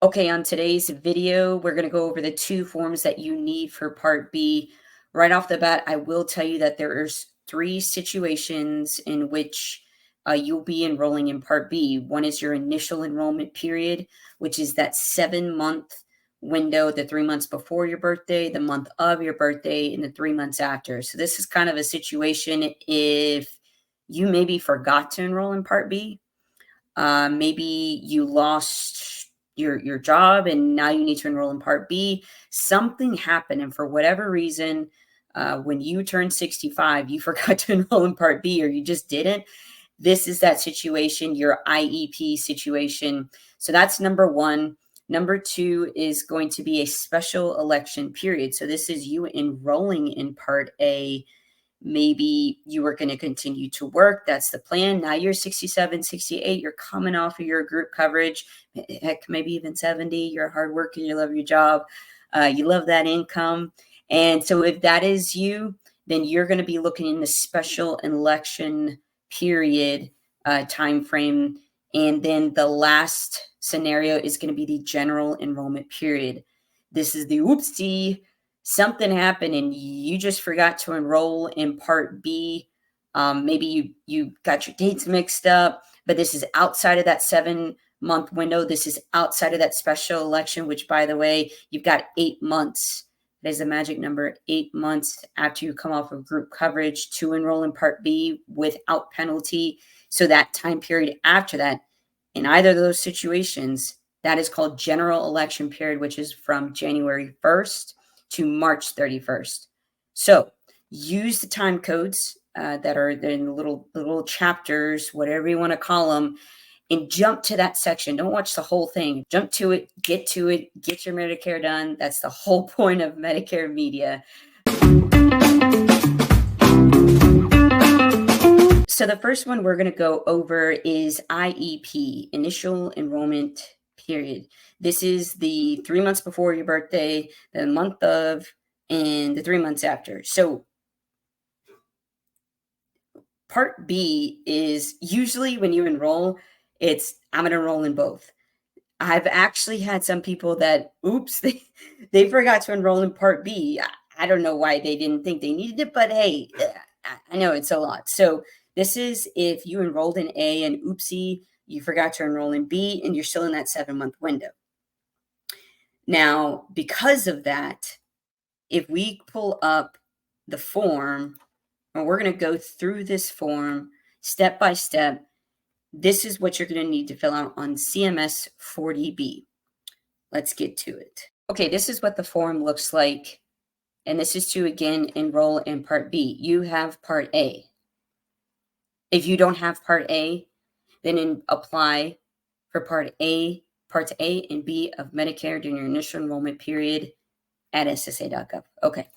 Okay, on today's video, we're going to go over the two forms that you need for Part B. Right off the bat, I will tell you that there's three situations in which you'll be enrolling in Part B. One is your initial enrollment period, which is that 7-month window, the 3 months before your birthday, the month of your birthday, and the 3 months after. So this is kind of a situation if you maybe forgot to enroll in Part B. Maybe you lost your job and now you need to enroll in Part B. Something happened, and for whatever reason, when you turned 65, you forgot to enroll in Part B, or you just didn't. This is that situation, your IEP situation. So that's number one. Number two is going to be a special election period. So this is you enrolling in Part A. Maybe you were going to continue to work. That's the plan. Now you're 67, 68. You're coming off of your group coverage. Heck, maybe even 70. You're a hard worker. You love your job. You love that income. And so if that is you, then you're going to be looking in the special election period time frame. And then the last scenario is going to be the general enrollment period. This is the oopsie. Something happened and you just forgot to enroll in Part B. Maybe you got your dates mixed up, but this is outside of that 7-month window. This is outside of that special election, which, by the way, you've got 8 months. That is the magic number, 8 months after you come off of group coverage to enroll in Part B without penalty. So that time period after that, in either of those situations, that is called general election period, which is from January 1st to March 31st. So use the time codes that are in the little chapters, whatever you want to call them, and jump to that section. Don't watch the whole thing. Jump to it, get your Medicare done. That's the whole point of Medicare Media. So the first one we're going to go over is IEP, Initial Enrollment Period. This is the 3 months before your birthday, the month of, and the 3 months after. So Part B is usually when you enroll, I'm going to enroll in both. I've actually had some people that, oops, they forgot to enroll in Part B. I don't know why they didn't think they needed it, but hey, I know it's a lot. So this is if you enrolled in A and oopsie, you forgot to enroll in B and you're still in that 7-month window. Now, because of that, if we pull up the form, and we're going to go through this form step by step, this is what you're going to need to fill out on CMS 40B. Let's get to it. Okay, this is what the form looks like. And this is to, again, enroll in Part B. You have Part A. If you don't have Part A, then apply for Parts A and B of Medicare during your initial enrollment period at SSA.gov. Okay.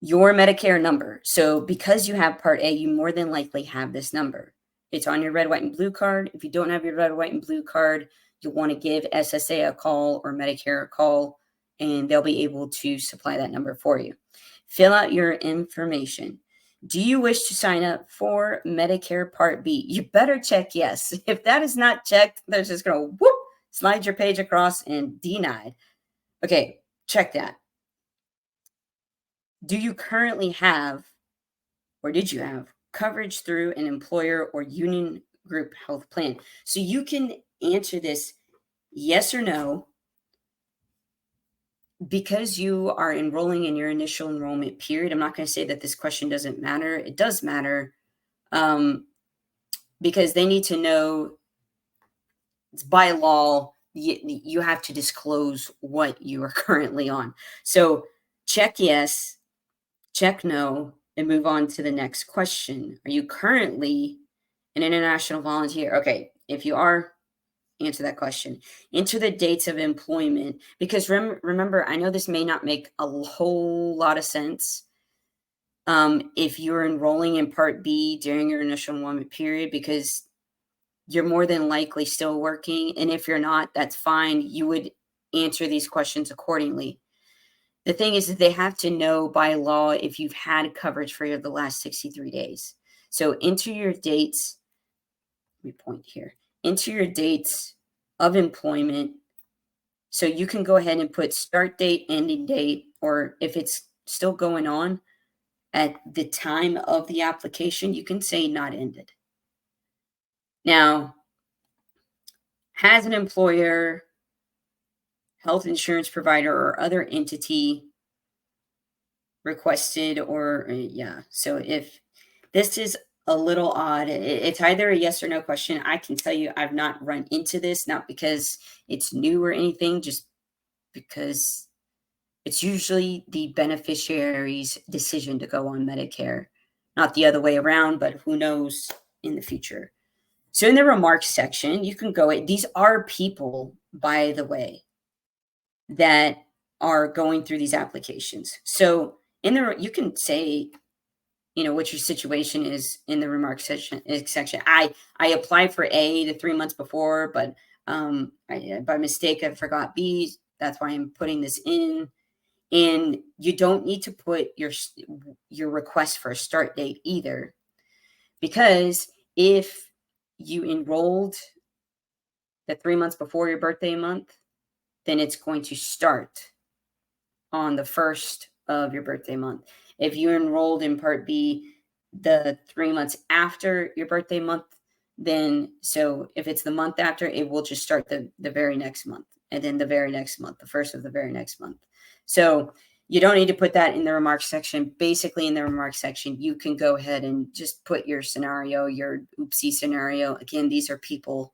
Your Medicare number. So because you have Part A, you more than likely have this number. It's on your red, white, and blue card. If you don't have your red, white, and blue card, you'll want to give SSA a call or Medicare a call, and they'll be able to supply that number for you. Fill out your information. Do you wish to sign up for Medicare Part B? You better check yes. If that is not checked, they're just going to whoop, slide your page across and denied. Okay, check that. Do you currently have, or did you have, coverage through an employer or union group health plan? So you can answer this yes or no. Because you are enrolling in your initial enrollment period, I'm not going to say that this question doesn't matter. It does matter because they need to know, it's by law, you have to disclose what you are currently on. So check yes, check no, and move on to the next question. Are you currently an international volunteer? Okay, if you are, answer that question. Enter the dates of employment, because remember, I know this may not make a whole lot of sense if you're enrolling in Part B during your initial enrollment period, because you're more than likely still working, and if you're not, that's fine. You would answer these questions accordingly. The thing is that they have to know by law if you've had coverage for the last 63 days. So enter your dates. Let me point here. Enter your dates of employment. So you can go ahead and put start date, ending date, or if it's still going on at the time of the application, you can say not ended. Now, has an employer, health insurance provider, or other entity requested or yeah. So if this is a little odd, it's either a yes or no question. I can tell you I've not run into this, not because it's new or anything, just because it's usually the beneficiary's decision to go on Medicare, not the other way around, but who knows in the future. So in the remarks section, you can go, these are people, by the way, that are going through these applications. So in there, you can say, what your situation is in the remarks section. I applied for A the 3 months before, but by mistake I forgot B. That's why I'm putting this in. And you don't need to put your request for a start date either, because if you enrolled the 3 months before your birthday month, then it's going to start on the first of your birthday month. If you enrolled in Part B the 3 months after your birthday month, then so if it's the month after, it will just start the very next month, and then the very next month, the first of the very next month. So you don't need to put that in the remarks section. Basically, in the remarks section, you can go ahead and just put your scenario, your oopsie scenario. Again, these are people.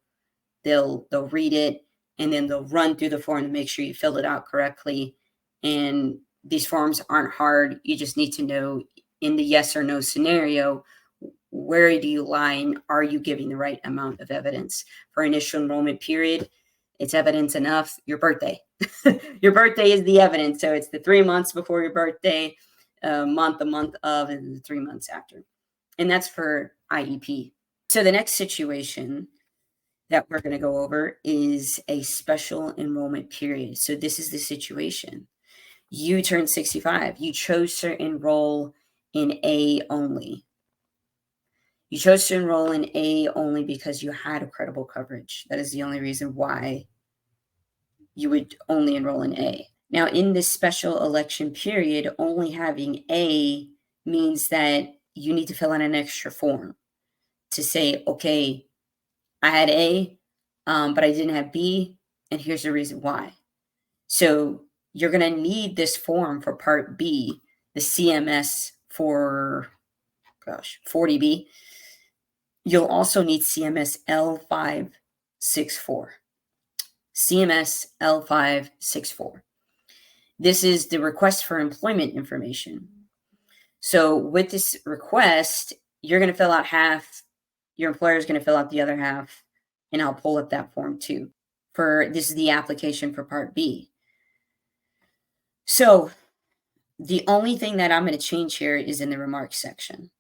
They'll read it, and then they'll run through the form to make sure you filled it out correctly. And these forms aren't hard. You just need to know in the yes or no scenario, where do you lie and are you giving the right amount of evidence? For initial enrollment period, it's evidence enough. Your birthday. Your birthday is the evidence. So it's the 3 months before your birthday, a month of, and the 3 months after. And that's for IEP. So the next situation that we're going to go over is a special enrollment period. So this is the situation. You turned 65. You chose to enroll in A only. You chose to enroll in A only because you had a credible coverage. That is the only reason why you would only enroll in A. Now, in this special election period, only having A means that you need to fill out an extra form to say, okay, I had A, but I didn't have B, and here's the reason why. So you're going to need this form for Part B, the CMS for, 40B. You'll also need CMS L564. CMS L564. This is the request for employment information. So with this request, you're going to fill out half. Your employer is going to fill out the other half, and I'll pull up that form too. This is the application for Part B. So the only thing that I'm going to change here is in the remarks section.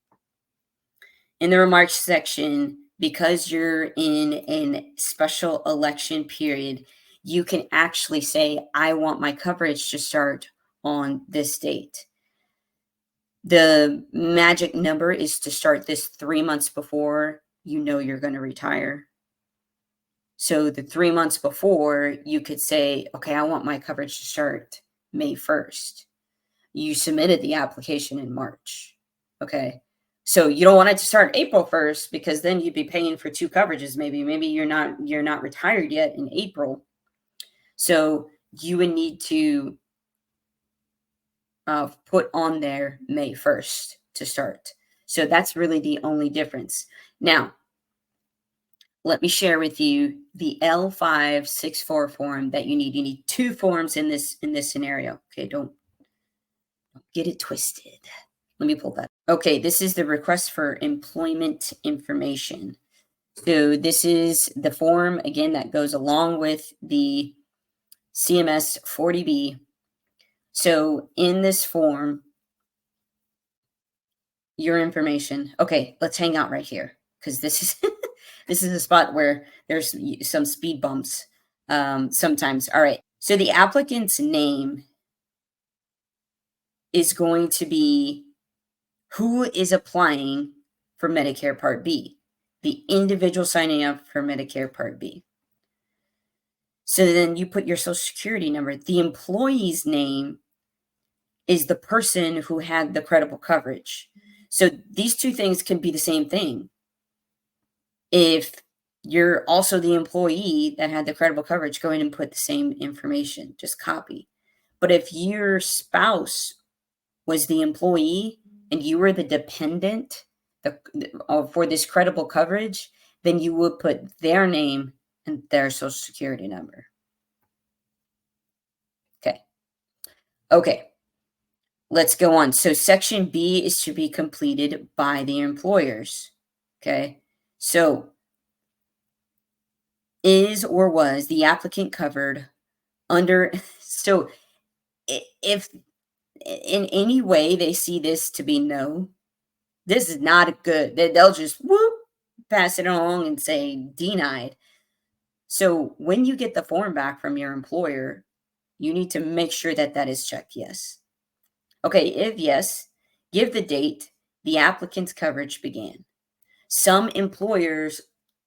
In the remarks section, because you're in a special election period, you can actually say, I want my coverage to start on this date. The magic number is to start this 3 months before you know you're going to retire. So the 3 months before, you could say, okay, I want my coverage to start May 1st. You submitted the application in March. Okay. So you don't want it to start April 1st, because then you'd be paying for two coverages. Maybe you're not retired yet in April. So you would need to put on there May 1st to start. So that's really the only difference. Now, let me share with you the L564 form that you need. You need two forms in this scenario. Okay, don't get it twisted. Let me pull that. Okay, this is the request for employment information. So this is the form, again, that goes along with the CMS 40B. So in this form, your information. Okay, let's hang out right here, because this is this is a spot where there's some speed bumps sometimes. All right, so the applicant's name is going to be who is applying for Medicare Part B, the individual signing up for Medicare Part B. So then you put your social security number. The employee's name is the person who had the credible coverage. So these two things can be the same thing. If you're also the employee that had the credible coverage, go ahead and put the same information, just copy. But if your spouse was the employee and you were the dependent for this credible coverage, then you would put their name and their social security number. Okay. Okay. Let's go on. So section B is to be completed by the employers. Okay. So is or was the applicant covered under, so if in any way they see this to be no, this is not a good, they'll just whoop, pass it along and say denied. So when you get the form back from your employer, you need to make sure that that is checked yes. Okay, if yes, give the date the applicant's coverage began. Some employers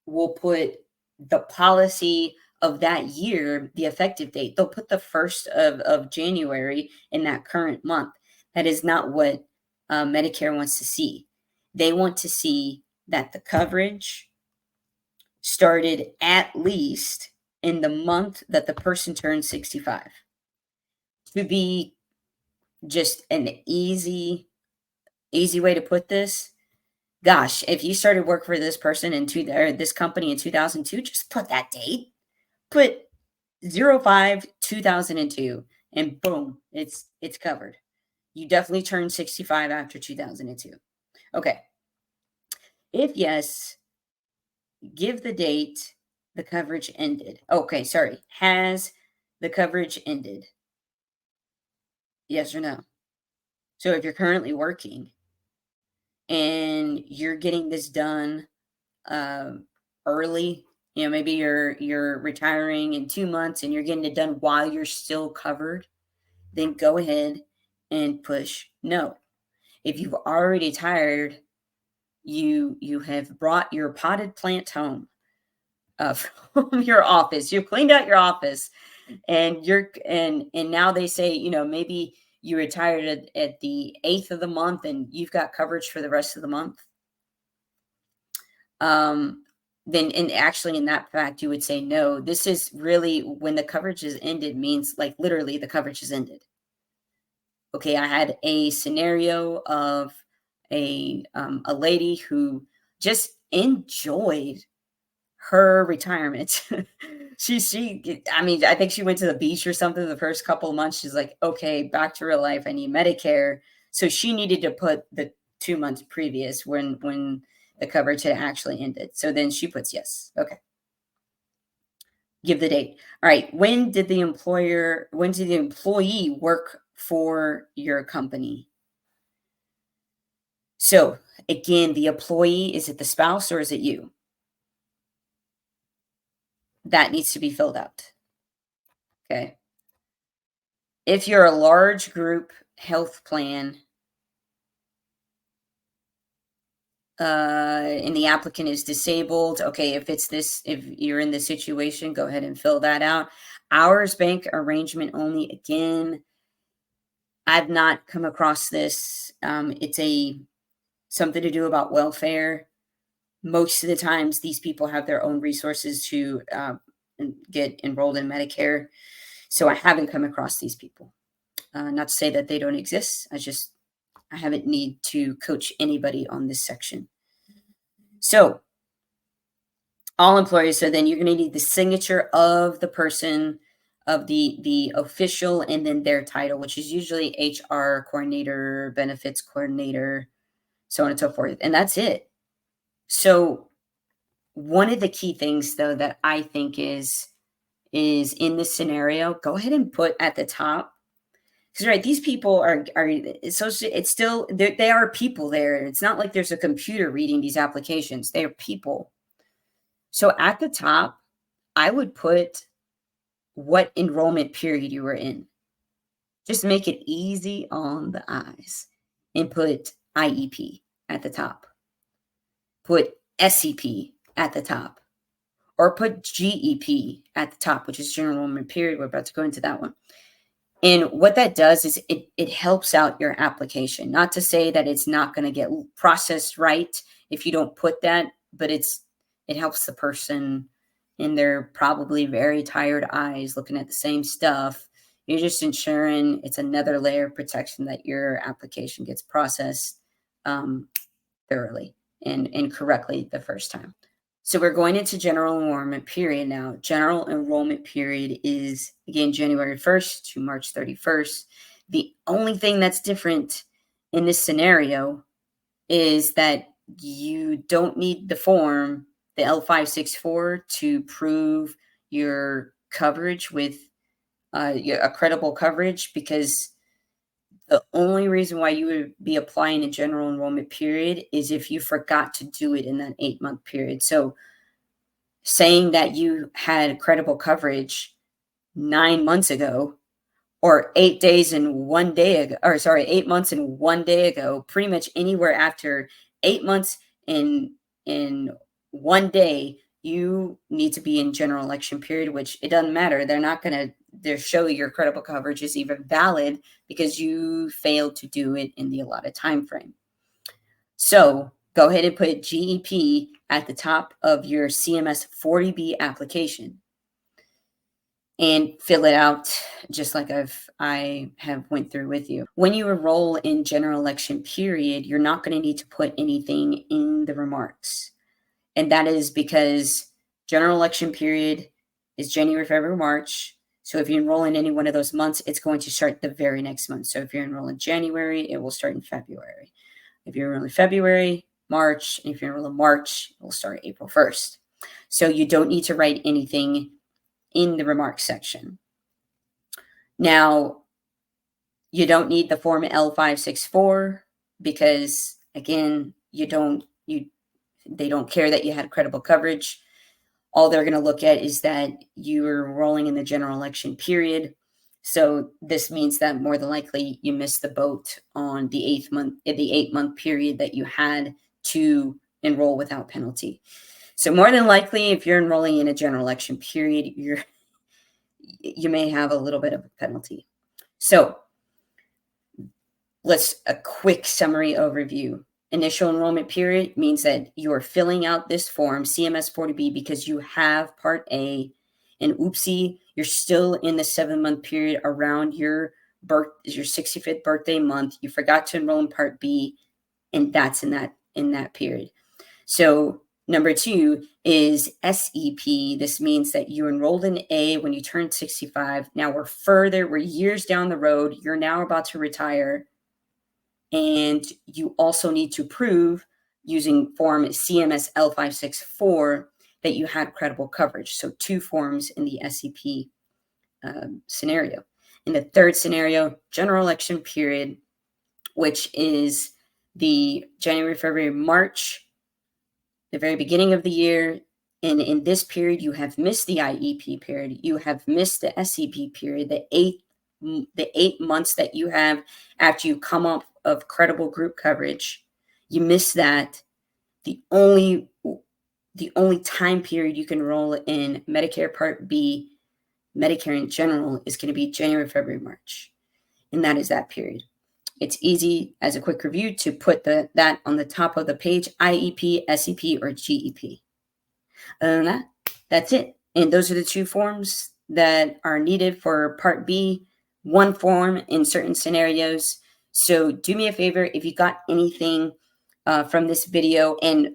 will put the policy of that year, the effective date. They'll put the 1st of January in that current month. That is not what Medicare wants to see. They want to see that the coverage started at least in the month that the person turned 65. To be just an easy way to put this, gosh, if you started work for this person or this company in 2002, just put that date. Put 05/2002 and boom, it's covered. You definitely turned 65 after 2002. Okay. If yes, give the date the coverage ended. Okay, sorry. Has the coverage ended? Yes or no? So if you're currently working and you're getting this done early, maybe you're retiring in 2 months and you're getting it done while you're still covered, then go ahead and push no. If you've already retired, you have brought your potted plant home from your office. You've cleaned out your office, and and now they say, maybe you retired at the 8th of the month and you've got coverage for the rest of the month. Then and actually in that fact you would say no. This is really when the coverage is ended means like literally the coverage is ended. Okay, I had a scenario of a lady who just enjoyed her retirement. I mean, I think she went to the beach or something the first couple of months. She's like, okay, back to real life. I need Medicare. So she needed to put the 2 months previous when the coverage had actually ended. So then she puts yes. Okay. Give the date. All right. When did the employee work for your company? So again, the employee, is it the spouse or is it you? That needs to be filled out. Okay. If you're a large group health plan, and the applicant is disabled, okay, if you're in this situation, go ahead and fill that out. Hours bank arrangement only, again, I've not come across this. It's something to do about welfare. Most of the times, these people have their own resources to get enrolled in Medicare. So I haven't come across these people. Not to say that they don't exist. I haven't need to coach anybody on this section. So all employees. So then you're going to need the signature of the person, of the official, and then their title, which is usually HR coordinator, benefits coordinator, so on and so forth. And that's it. So one of the key things though that I think is in this scenario, go ahead and put at the top, because right, these people are so it's still they are people there. It's not like there's a computer reading these applications. They are people. So at the top, I would put what enrollment period you were in. Just make it easy on the eyes and put IEP at the top. Put SCP at the top. or put GEP at the top, which is general enrollment period. We're about to go into that one. And what that does is it helps out your application. Not to say that it's not going to get processed right if you don't put that, but it helps the person in their probably very tired eyes looking at the same stuff. You're just ensuring it's another layer of protection that your application gets processed thoroughly and correctly the first time. So we're going into general enrollment period now. General enrollment period is, again, January 1st to March 31st. The only thing that's different in this scenario is that you don't need the form, the L564, to prove your coverage with a credible coverage, because the only reason why you would be applying a general enrollment period is if you forgot to do it in that 8-month period. So saying that you had credible coverage 9 months ago, or 8 days and 1 day ago, or sorry, 8 months and 1 day ago, pretty much anywhere after 8 months in 1 day, you need to be in general election period, which it doesn't matter. They're not going to show your credible coverage is even valid because you failed to do it in the allotted time frame. So go ahead and put GEP at the top of your CMS 40B application and fill it out just like I have went through with you. When you enroll in general election period, you're not going to need to put anything in the remarks. And that is because general election period is January, February, March. So if you enroll in any one of those months, it's going to start the very next month. So if you enroll in January, it will start in February. If you enroll in February, March, and if you enroll in March, it will start April 1st. So you don't need to write anything in the remarks section. Now, you don't need the form L564 because, again, they don't care that you had credible coverage. All they're going to look at is that you're enrolling in the general election period. So this means that more than likely you missed the boat on the 8-month period that you had to enroll without penalty. So more than likely, if you're enrolling in a general election period, you may have a little bit of a penalty. So a quick summary overview. Initial enrollment period means that you're filling out this form, CMS 40B, because you have Part A, and oopsie, you're still in the 7-month period around your 65th birthday month. You forgot to enroll in Part B, and that's in that period. So number 2 is SEP. This means that you enrolled in A when you turned 65. Now we're years down the road. You're now about to retire. And you also need to prove using form CMS L564 that you had credible coverage. So 2 forms in the SEP scenario. In the third scenario, general election period, which is the January, February, March, the very beginning of the year. And in this period, you have missed the IEP period. You have missed the SEP period, the 8 months that you have after you come up of credible group coverage. You miss that. The only time period you can enroll in Medicare Part B, Medicare in general, is going to be January, February, March. And that is that period. It's easy, as a quick review, to put that on the top of the page, IEP, SEP, or GEP. Other than that, that's it. And those are the 2 forms that are needed for Part B, 1 form in certain scenarios. So do me a favor, if you got anything from this video, and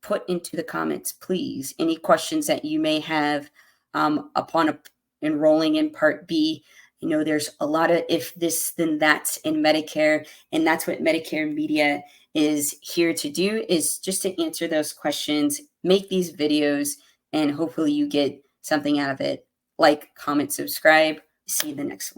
put into the comments, please, any questions that you may have upon enrolling in Part B. You know, there's a lot of if this, then that's in Medicare, and that's what Medicare Media is here to do, is just to answer those questions, make these videos, and hopefully you get something out of it. Like, comment, subscribe. See you in the next one.